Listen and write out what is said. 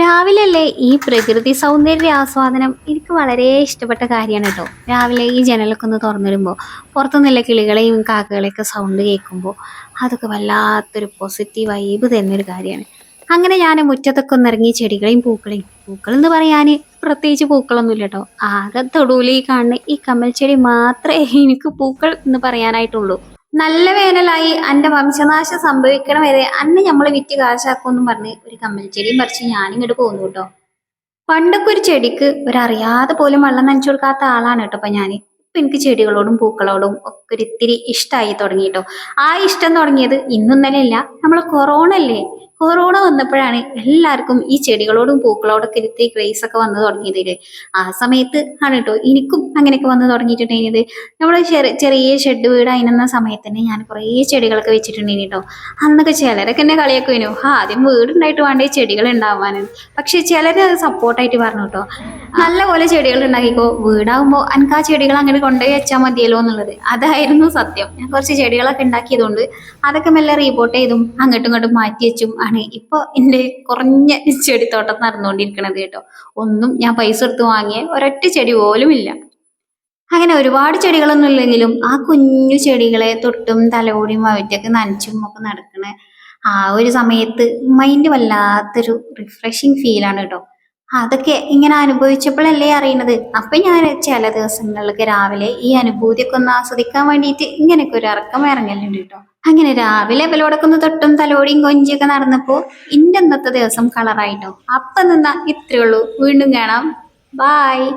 രാവിലെയല്ലേ ഈ പ്രകൃതി സൗന്ദര്യ ആസ്വാദനം എനിക്ക് വളരെ ഇഷ്ടപ്പെട്ട കാര്യമാണ് കേട്ടോ. രാവിലെ ഈ ജനലൊക്കെ ഒന്ന് തുറന്നിടുമ്പോൾ പുറത്തുനിന്നുള്ള കിളികളെയും കാക്കകളെയൊക്കെ സൗണ്ട് കേൾക്കുമ്പോൾ അതൊക്കെ വല്ലാത്തൊരു പോസിറ്റീവ് വൈബ് തരുന്നൊരു കാര്യമാണ്. അങ്ങനെ ഞാൻ മുറ്റത്തൊക്കെ ഒന്ന് ഇറങ്ങി ചെടികളെയും പൂക്കളെയും പൂക്കൾ എന്ന് പറയാൻ പ്രത്യേകിച്ച് പൂക്കളൊന്നും ഇല്ല കേട്ടോ. ആകെ തൊടുവിൽ ഈ കാണുന്ന ഈ കമ്മൽ ചെടി മാത്രമേ എനിക്ക് പൂക്കൾ എന്ന് പറയാനായിട്ടുള്ളൂ. നല്ല വേനലായി അന്റെ വംശനാശം സംഭവിക്കണ വരെ അന്ന് നമ്മള് വിറ്റ് കാശാക്കുമെന്നും പറഞ്ഞ് ഒരു കമ്മൽ ചെടിയും പറിച്ച് ഞാനിങ്ങോട്ട് പോന്നു കേട്ടോ. പണ്ടൊക്കെ ഒരു ചെടിക്ക് ഒരറിയാതെ പോലും വെള്ളം നനച്ചു കൊടുക്കാത്ത ആളാണ് കേട്ടോ ഇപ്പൊ ഞാന്. ഇപ്പൊ എനിക്ക് ചെടികളോടും പൂക്കളോടും ഒക്കെ ഒരു ഇത്തിരി ഇഷ്ടമായി തുടങ്ങി കേട്ടോ. ആ ഇഷ്ടം തുടങ്ങിയത് ഇന്നും ഇന്നലെ ഇല്ല, നമ്മള് കൊറോണ അല്ലേ, കൊറോണ വന്നപ്പോഴാണ് എല്ലാവർക്കും ഈ ചെടികളോടും പൂക്കളോടൊക്കെ ഇത്തിരി ക്രേസ് ഒക്കെ വന്നു തുടങ്ങിയത്. ആ സമയത്ത് ആണ് കേട്ടോ എനിക്കും അങ്ങനെയൊക്കെ വന്ന് തുടങ്ങിയിട്ടുണ്ടെങ്കിൽ. നമ്മള് ചെറിയ ഷെഡ് വീട് അതിനുന്ന സമയത്ത് തന്നെ ഞാൻ കുറേ ചെടികളൊക്കെ വെച്ചിട്ടുണ്ടെങ്കിൽ കേട്ടോ. അന്നൊക്കെ ചിലരൊക്കെ എന്നെ കളിയാക്കുവേനു, ആദ്യം വീടുണ്ടായിട്ട് വേണ്ടേ ചെടികൾ ഉണ്ടാവാനും. പക്ഷെ ചിലര് അത് സപ്പോർട്ടായിട്ട് പറഞ്ഞു കേട്ടോ, നല്ല പോലെ ചെടികൾ ഉണ്ടാക്കിക്കോ, വീടാകുമ്പോൾ എനിക്ക് ആ ചെടികൾ അങ്ങനെ കൊണ്ടുപോയി വെച്ചാൽ മതിയല്ലോ എന്നുള്ളത്. അതായിരുന്നു സത്യം. ഞാൻ കുറച്ച് ചെടികളൊക്കെ ഉണ്ടാക്കിയതുകൊണ്ട് അതൊക്കെ മെല്ലെ റീപോർട്ട് ചെയ്തും അങ്ങോട്ടും ഇങ്ങോട്ടും മാറ്റി വെച്ചും ആണ് ഇപ്പൊ എന്റെ കുറഞ്ഞ ചെടിത്തോട്ടം നടന്നുകൊണ്ടിരിക്കണത് കേട്ടോ. ഒന്നും ഞാൻ പൈസ എടുത്ത് വാങ്ങിയ ഒരൊറ്റ ചെടി പോലും ഇല്ല. അങ്ങനെ ഒരുപാട് ചെടികളൊന്നും ഇല്ലെങ്കിലും ആ കുഞ്ഞു ചെടികളെ തൊട്ടും തലോടിയും അവറ്റൊക്കെ നനച്ചും ഒക്കെ നടക്കണ ആ ഒരു സമയത്ത് മൈൻഡ് വല്ലാത്തൊരു റിഫ്രഷിങ് ഫീലാണ് കേട്ടോ. അതൊക്കെ ഇങ്ങനെ അനുഭവിച്ചപ്പോഴല്ലേ അറിയണത്. അപ്പൊ ഞാൻ ചില ദിവസങ്ങളിലൊക്കെ രാവിലെ ഈ അനുഭൂതിയൊക്കെ ഒന്ന് ആസ്വദിക്കാൻ വേണ്ടിയിട്ട് ഇങ്ങനെയൊക്കെ ഒരു ഇറക്കം ഇറങ്ങലുണ്ട് കേട്ടോ. അങ്ങനെ രാവിലെ ഇവലോടൊക്കെ ഒന്ന് തൊട്ടും തലോടിയും കൊഞ്ചിയൊക്കെ നടന്നപ്പോ ഇന്റെ ഇന്നത്തെ ദിവസം കളറായിട്ടോ. അപ്പൊ നിന്നാ ഇത്രേ ഉള്ളൂ. വീണ്ടും കാണാം. ബായ്.